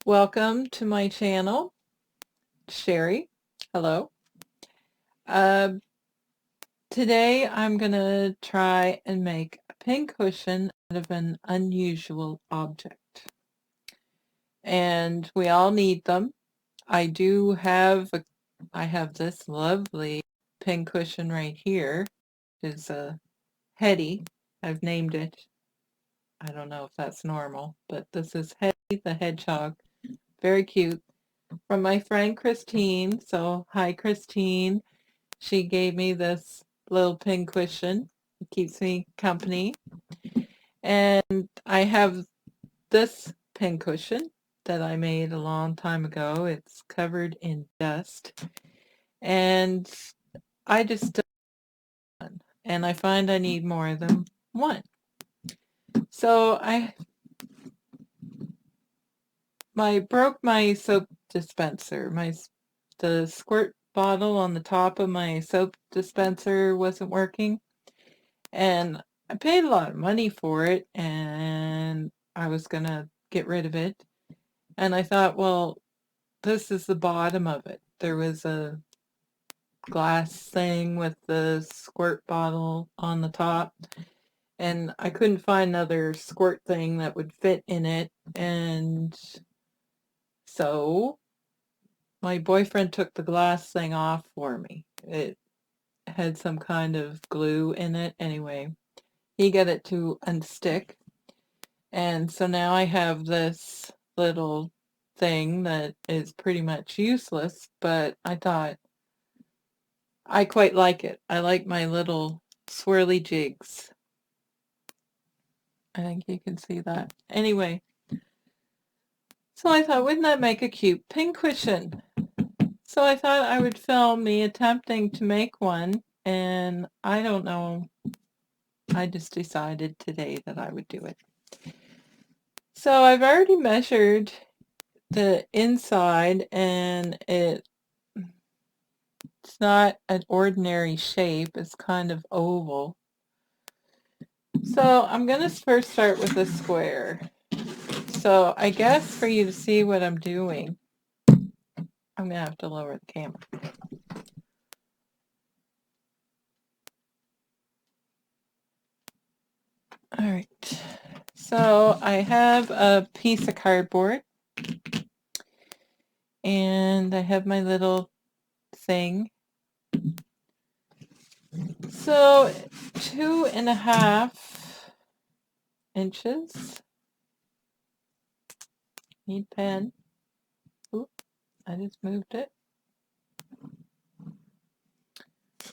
Welcome to my channel, Shari. Hello. Uh, Today I'm going to try and make a pincushion out of an unusual object. And we all need them. I have this lovely pincushion right here. It's a Hetty. I've named it. I don't know if that's normal, but this is Hetty the Hedgehog. Very cute. From my friend Christine. So hi Christine. She gave me this little pincushion. It keeps me company. And I have this pincushion that I made a long time ago. It's covered in dust. And I just done. And I find I need more than one. So I broke my soap dispenser. The squirt bottle on the top of my soap dispenser wasn't working, and I paid a lot of money for it, and I was gonna get rid of it. And I thought, well, this is the bottom of it. There was a glass thing with the squirt bottle on the top, and I couldn't find another squirt thing that would fit in it. And so my boyfriend took the glass thing off for me. It had some kind of glue in it. Anyway, he got it to unstick. And so now I have this little thing that is pretty much useless, but I thought I quite like it. I like my little swirly jigs. I think you can see that. Anyway, so I thought, wouldn't that make a cute pincushion? So I thought I would film me attempting to make one, and I don't know, I just decided today that I would do it. So I've already measured the inside, and it's not an ordinary shape. It's kind of oval. So I'm going to first start with a square. So I guess for you to see what I'm doing, I'm going to have to lower the camera. All right. So I have a piece of cardboard, and I have my little thing. So 2.5 inches. Need pen. Oop, I just moved it.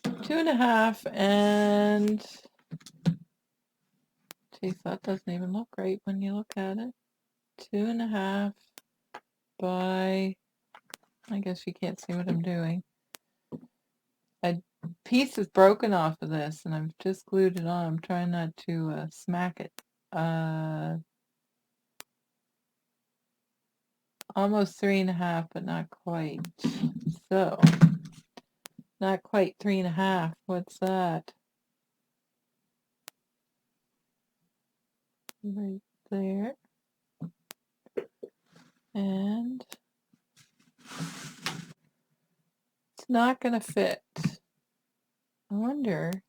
2.5, and geez, that doesn't even look right when you look at it. 2.5 by, I guess you can't see what I'm doing. A piece is broken off of this, and I've just glued it on. I'm trying not to smack it. Almost 3.5, but not quite. So, not quite 3.5. What's that? Right there. And it's not going to fit. I wonder.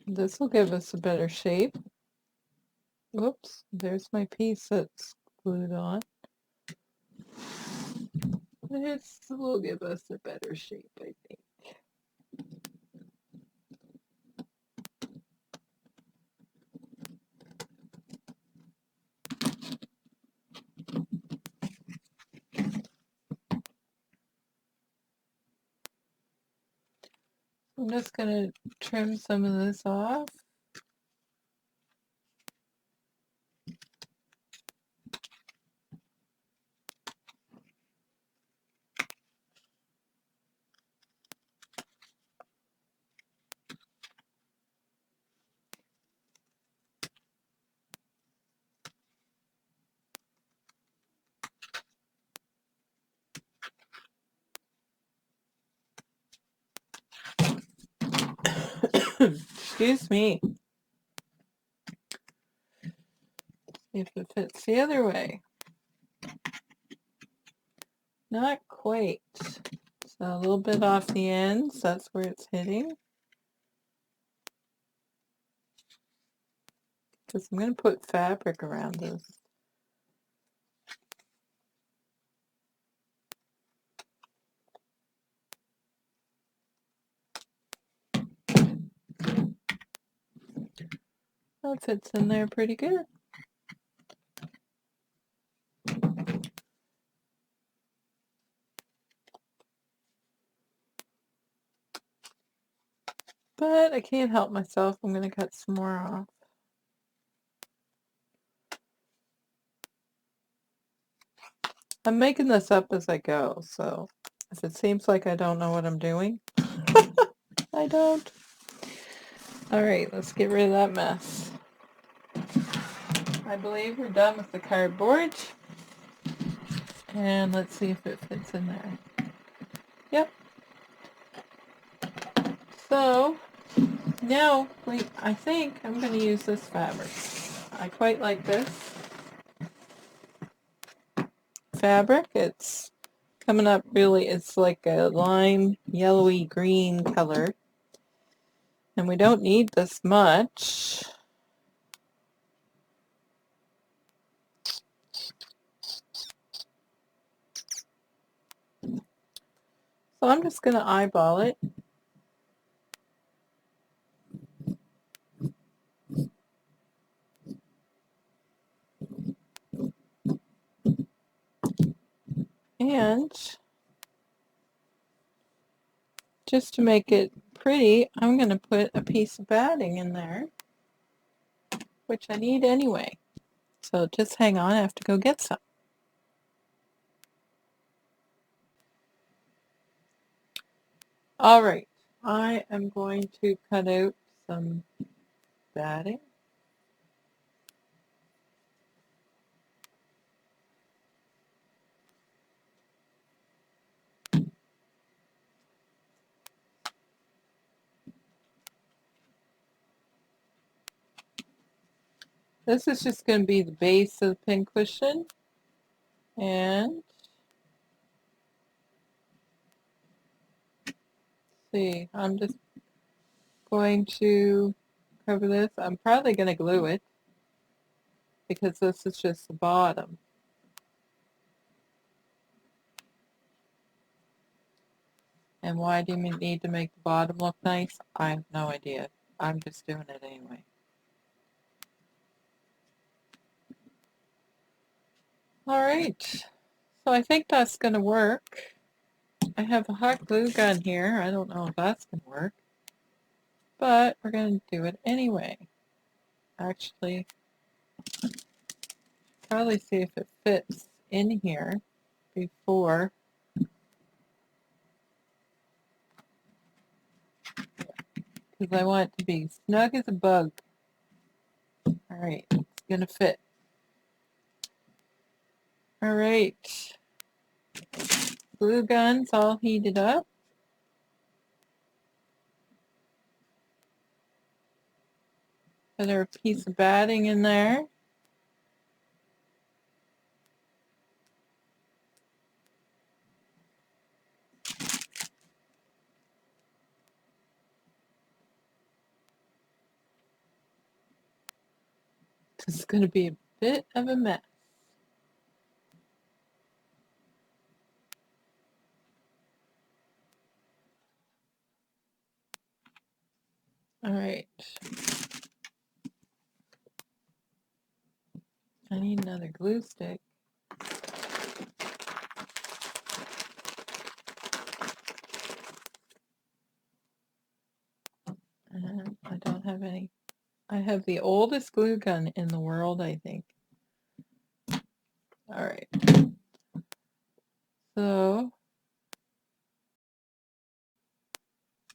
This will give us a better shape. Whoops, there's my piece that's glued on. This will give us a better shape, I think. I'm just going to trim some of this off. Excuse me. If it fits the other way. Not quite. So a little bit off the ends, that's where it's hitting. Because I'm going to put fabric around this. That fits in there pretty good. But I can't help myself. I'm going to cut some more off. I'm making this up as I go, so if it seems like I don't know what I'm doing, I don't. Alright, let's get rid of that mess. I believe we're done with the cardboard. And let's see if it fits in there. Yep. So, now, I think I'm going to use this fabric. I quite like this fabric. It's coming up really, it's like a lime yellowy green color. And we don't need this much. So I'm just going to eyeball it. And just to make it pretty, I'm going to put a piece of batting in there, which I need anyway. So just hang on, I have to go get some. All right, I am going to cut out some batting. This is just going to be the base of the pincushion, and see, I'm just going to cover this. I'm probably going to glue it because this is just the bottom. And why do you need to make the bottom look nice? I have no idea. I'm just doing it anyway. All right, so I think that's going to work. I have a hot glue gun here. I don't know if that's going to work, but we're going to do it anyway. Actually, probably see if it fits in here before. Because I want it to be snug as a bug. All right, it's going to fit. All right, glue gun's all heated up. Put our piece of batting in there. This is going to be a bit of a mess. All right. I need another glue stick. And I don't have any. I have the oldest glue gun in the world, I think. All right. So,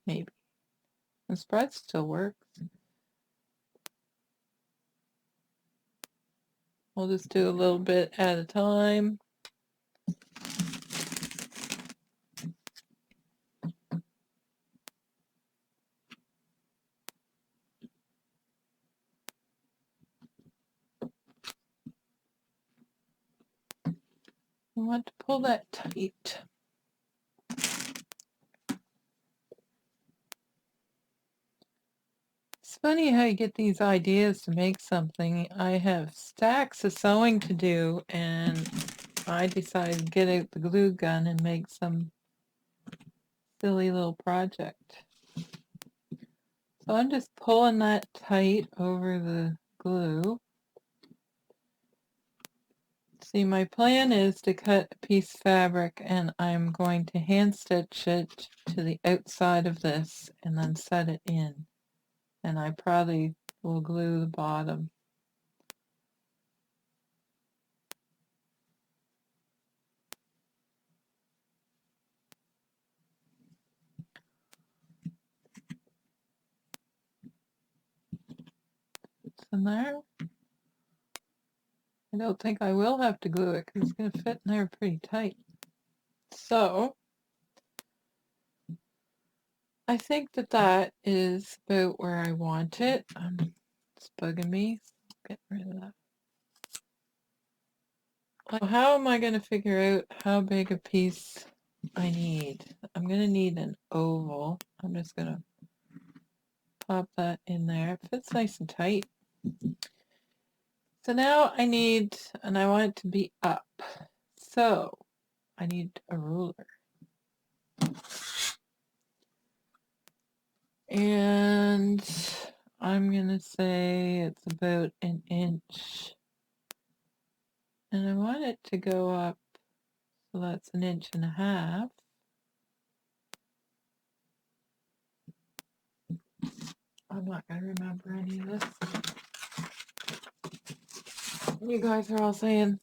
maybe. The spread still works. We'll just do a little bit at a time. I want to pull that tight. It's funny how you get these ideas to make something. I have stacks of sewing to do, and I decided to get out the glue gun and make some silly little project. So I'm just pulling that tight over the glue. See, my plan is to cut a piece of fabric, and I'm going to hand stitch it to the outside of this and then set it in. And I probably will glue the bottom. It's in there. I don't think I will have to glue it because it's going to fit in there pretty tight. So I think that that is about where I want it. It's bugging me. Get rid of that. So how am I going to figure out how big a piece I need? I'm going to need an oval. I'm just going to pop that in there. It fits nice and tight. So now I need, and I want it to be up. So I need a ruler. And I'm going to say it's about an inch. And I want it to go up, so that's 1.5 inches. I'm not going to remember any of this. You guys are all saying,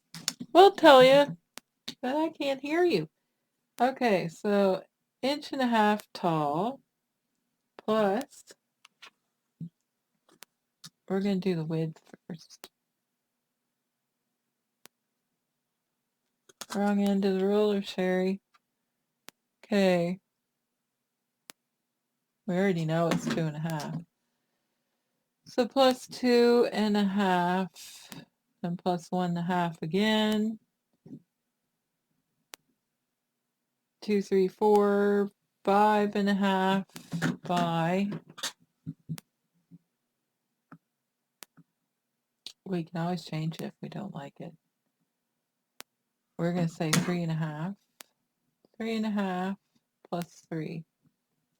we'll tell you, but I can't hear you. Okay, so 1.5 inches tall, plus, we're going to do the width first. Wrong end of the ruler, Shari. Okay. We already know it's 2.5. So plus 2.5, and plus 1.5 again. 2, 3, 4, 5.5 by. We can always change it if we don't like it. We're going to say 3.5. 3.5 plus 3.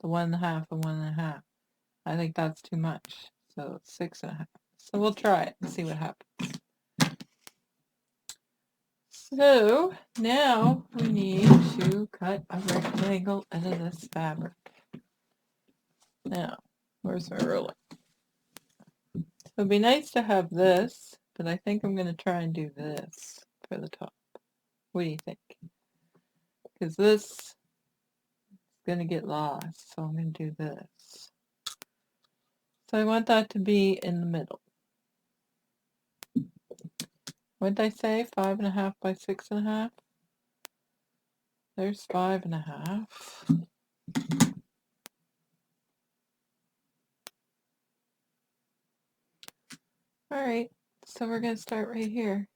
The 1.5 and 1.5. I think that's too much. So 6.5. So we'll try it and see what happens. So now we need to cut a rectangle out of this fabric. Now, where's my ruler? So it'd be nice to have this, but I think I'm going to try and do this for the top. What do you think? Because this is going to get lost, so I'm going to do this. So I want that to be in the middle. What did I say? 5.5 by 6.5? There's 5.5. All right, so we're going to start right here.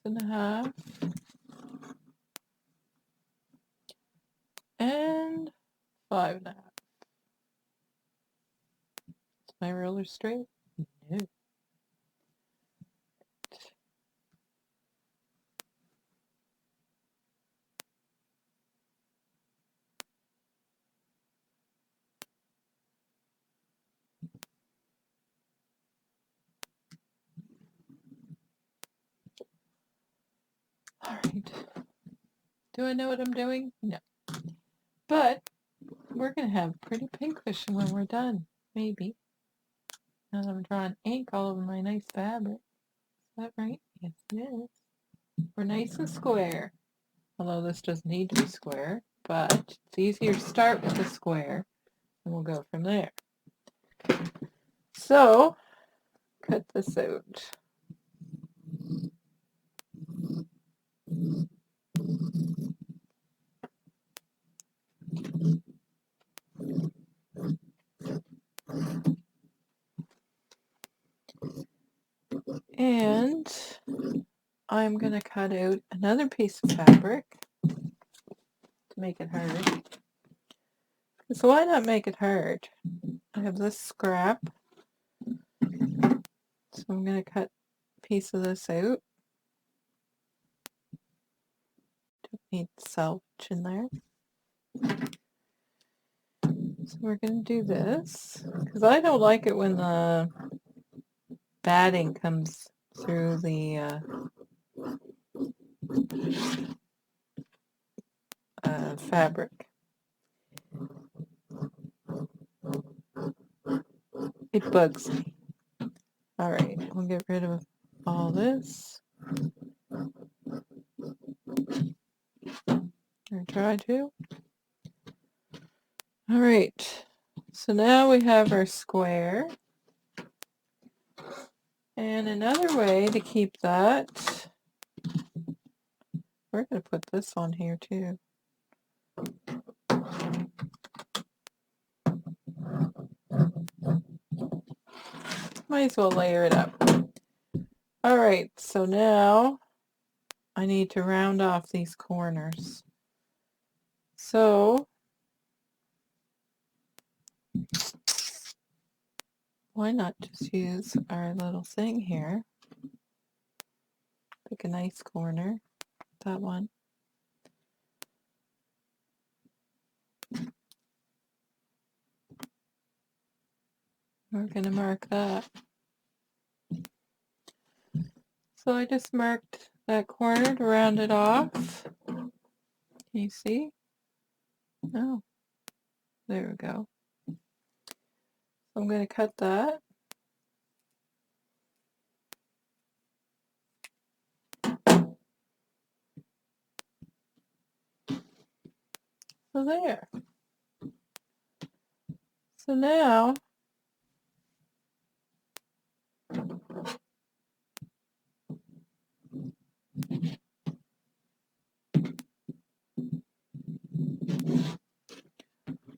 6.5. And 5.5. Is my ruler straight? No. All right. Do I know what I'm doing? No. But we're going to have a pretty pincushion when we're done. Maybe. Now that I'm drawing ink all over my nice fabric. Is that right? Yes, it is. We're nice and square. Although this doesn't need to be square. But it's easier to start with a square. And we'll go from there. So, cut this out. I'm going to cut out another piece of fabric to make it hard. So why not make it hard? I have this scrap, so I'm going to cut a piece of this out. Don't need salvage in there. So we're going to do this, because I don't like it when the batting comes through the fabric. It bugs me. Alright, we'll get rid of all this. Or try to. Alright, so now we have our square. And another way to keep that, we're going to put this on here too. Might as well layer it up. Alright, so now I need to round off these corners. So why not just use our little thing here? Pick a nice corner, that one. We're going to mark that. So I just marked that corner to round it off. Can you see? Oh, there we go. So I'm going to cut that. So there. So now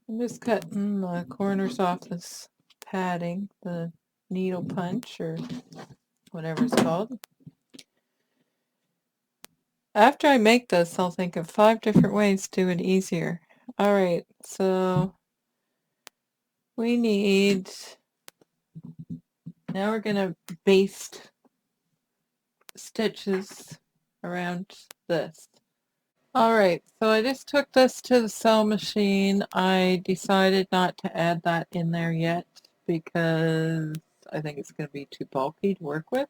I'm just cutting the corners off this padding, the needle punch or whatever it's called. After I make this, I'll think of 5 different ways to do it easier. Alright, so we need, now we're going to baste stitches around this. Alright, so I just took this to the sewing machine. I decided not to add that in there yet because I think it's going to be too bulky to work with.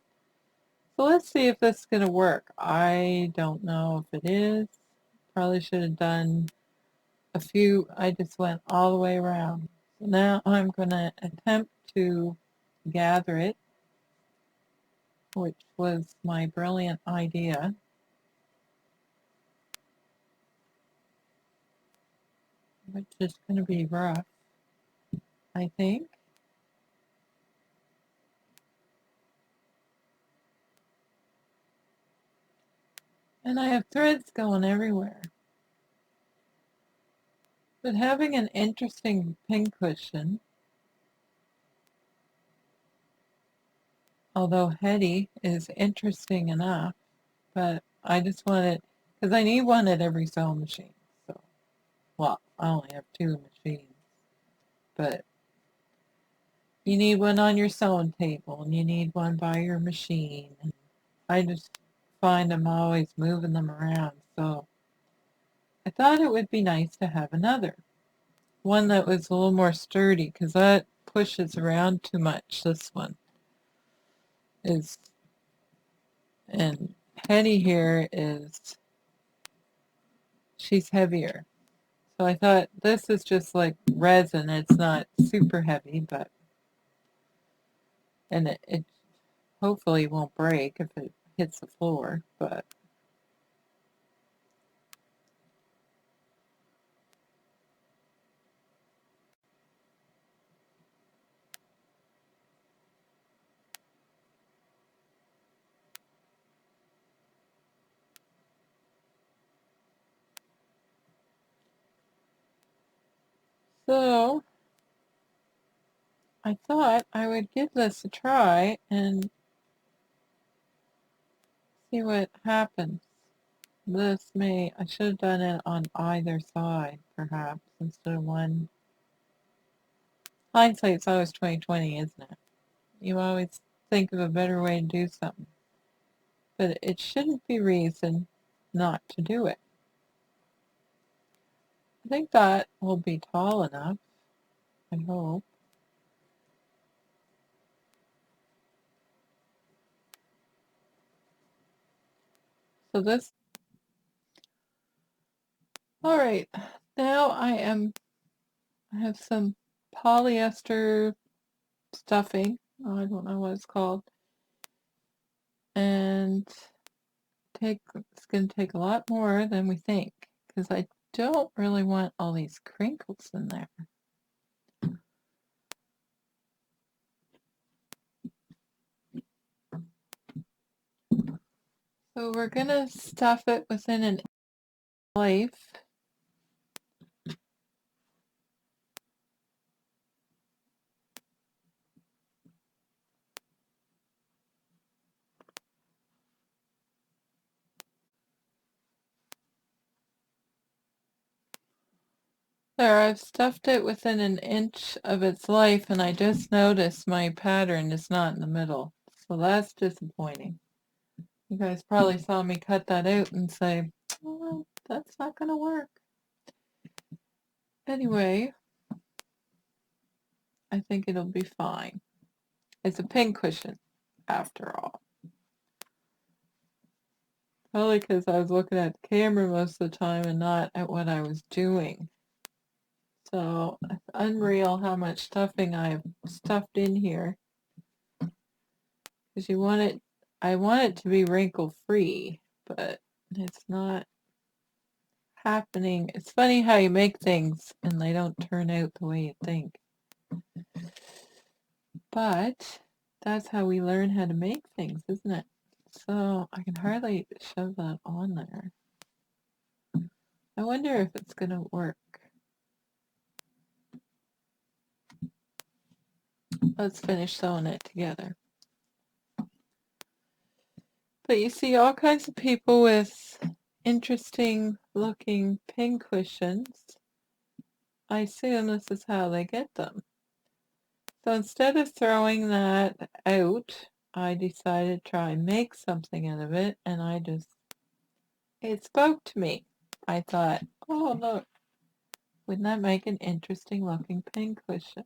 So let's see if this is going to work. I don't know if it is. Probably should have done a few. I just went all the way around. So now I'm going to attempt to gather it, which was my brilliant idea. Which is going to be rough, I think. And I have threads going everywhere. But having an interesting pincushion, although heady, is interesting enough, but I just want it, because I need one at every sewing machine. So, well, I only have 2 machines, but you need one on your sewing table, and you need one by your machine. And I just find I'm always moving them around, so I thought it would be nice to have another. One that was a little more sturdy, because that pushes around too much. This one is, and Hetty here is, she's heavier. So I thought this is just like resin. It's not super heavy, but, and it hopefully won't break if it hits the floor, but so I thought I would give this a try and see what happens. I should have done it on either side, perhaps, instead of one. Hindsight's always 20/20, isn't it? You always think of a better way to do something. But it shouldn't be reason not to do it. I think that will be tall enough, I hope. So this, all right, now I have some polyester stuffing. Oh, I don't know what it's called. And it's going to take a lot more than we think, because I don't really want all these crinkles in there. So we're going to stuff it within an life. There, I've stuffed it within an inch of its life, and I just noticed my pattern is not in the middle. So that's disappointing. You guys probably saw me cut that out and say, oh, that's not going to work. Anyway, I think it'll be fine. It's a pincushion, after all. Probably because I was looking at the camera most of the time and not at what I was doing. So it's unreal how much stuffing I've stuffed in here. Because I want it to be wrinkle free, but it's not happening. It's funny how you make things and they don't turn out the way you think. But that's how we learn how to make things, isn't it? So I can hardly shove that on there. I wonder if it's going to work. Let's finish sewing it together. But you see all kinds of people with interesting looking pincushions. I assume this is how they get them. So instead of throwing that out, I decided to try and make something out of it, and it spoke to me. I thought, oh look, wouldn't that make an interesting looking pincushion?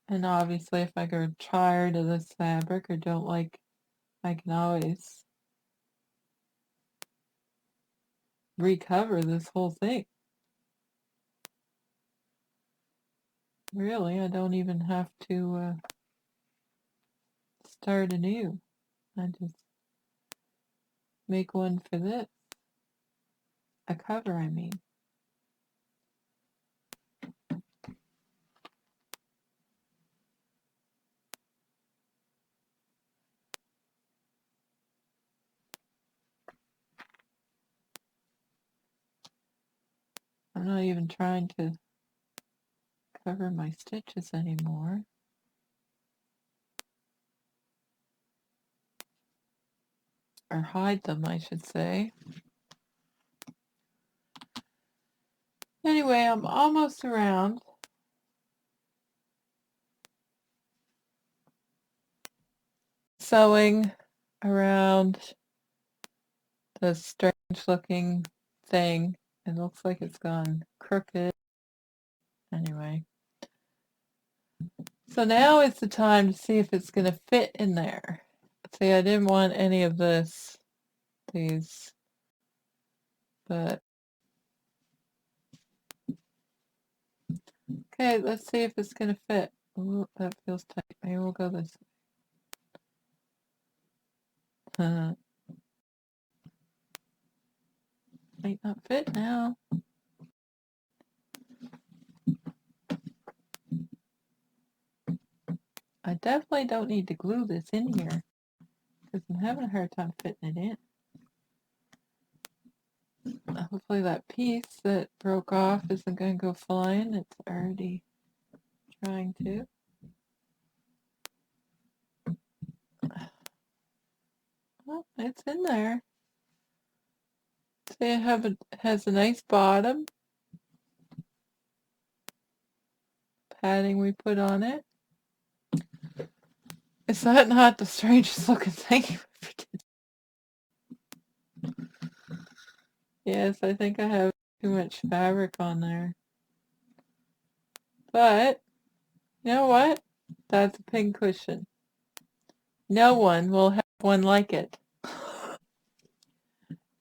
And obviously if I get tired of this fabric or don't like, I can always recover this whole thing. Really, I don't even have to start anew. I just make one for this. A cover, I mean. I'm not even trying to cover my stitches anymore. Or hide them, I should say. Anyway, I'm almost around. Sewing around the strange looking thing. It looks like it's gone crooked. Anyway. So now is the time to see if it's going to fit in there. See, I didn't want any of these, but okay, let's see if it's going to fit. Ooh, that feels tight. Maybe we'll go this way. Might not fit now. I definitely don't need to glue this in here because I'm having a hard time fitting it in. Hopefully that piece that broke off isn't going to go flying. It's already trying to. Well, it's in there. See, it has a nice bottom. Padding we put on it. Is that not the strangest looking thing you've ever did? Yes, I think I have too much fabric on there. But, you know what? That's a pincushion. No one will have one like it.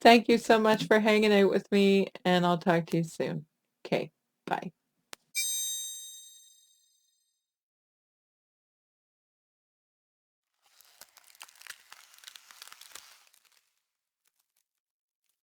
Thank you so much for hanging out with me, and I'll talk to you soon. Okay, bye.